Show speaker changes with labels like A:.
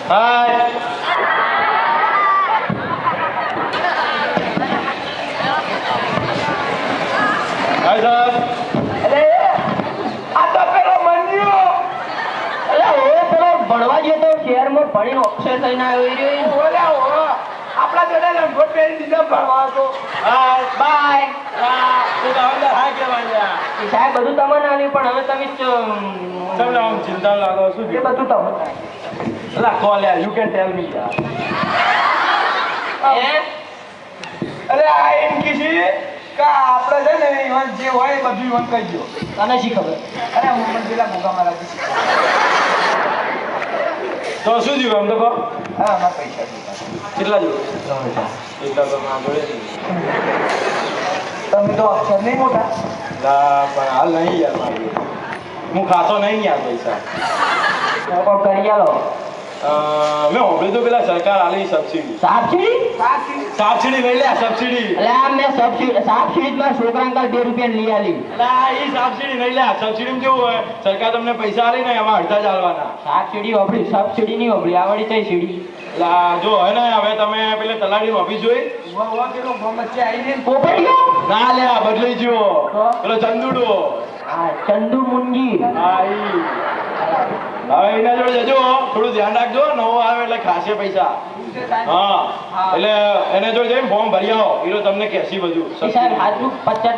A: હાય હાય sir.
B: આ તો પેલો મંજુ.
C: પેલો ભણવા ગયો તો શહેરમાં ભણીને અક્ષર થઈને આવ્યો એ રહ્યો.
B: ઓલા આપણા જોડે લંગોટ પહેરી દીધો ભણવા તો.
A: Hi
C: bye.
A: તું તો અંદર હાય કહેવાય
C: એ સાહેબ બધું તમને આવ્યું પણ હવે તમે
A: તમને આમ ચિંતા લાગો શું
C: એ બધું તમને
A: અલા કોલ યાર યુ કેન ટેલ મી યાર.
B: અરે આ એમ કીધી કે આપણે છે ને ઈવન જે હોય એ બધું ઈવન કહી દો.
C: તને શી ખબર?
B: અરે હું પણ પેલા ભૂકા મારાથી
A: તો શું થયું આમ તો કહો.
B: હા અમારા પૈસા દીધા.
A: કેટલા જોયું એટલા તો ના જોડે નહીં.
B: તમે તો અક્ષર નહીં મોટા.
A: ના પણ હાલ નહીં યાર મારી હું ખાતો નહીં યાર પૈસા.
C: કોઈ કરી આલો.
A: મેં હોભળ્યું તો પેલા સરકાર આલી સબસિડી.
C: સાબસિડી?
A: સબસિડી લઈ લે સબસિડી.
C: એટલે આ મેં સાબસિડીમાં છોકરા અંકલ 2 રૂપિયા લઈ આલી.
A: એ સબસિડી લઈ લે. સબસિડીમાં કેવું હોય સરકાર તમને પૈસા આલી ને એમાં અડધા ચાલવાના.
C: સાબસિડી હોબળી સબસિડી નહીં હોબળી આવડી થઈ સીડી.
A: એટલે જો હે ને હવે તમે પેલે તલાટીની ઓફિસ જોઈ.
B: વા કેટલો ગમ વચ્ચે આવીને
C: પોપડિયો?
A: ના લે આ બદલાઈ ગયો પેલો ચંદુડો.
C: હા ચંદુ મુંજી.
A: હા ઈ હવે એના જોડે જજો થોડું ધ્યાન રાખજો નવો આવે એટલે ખાસે પૈસા. હા એટલે એને જોડે જઈને ફોર્મ ભરી આવો એ તમને કહેશી બધું.
C: સાહેબ હાથનું 50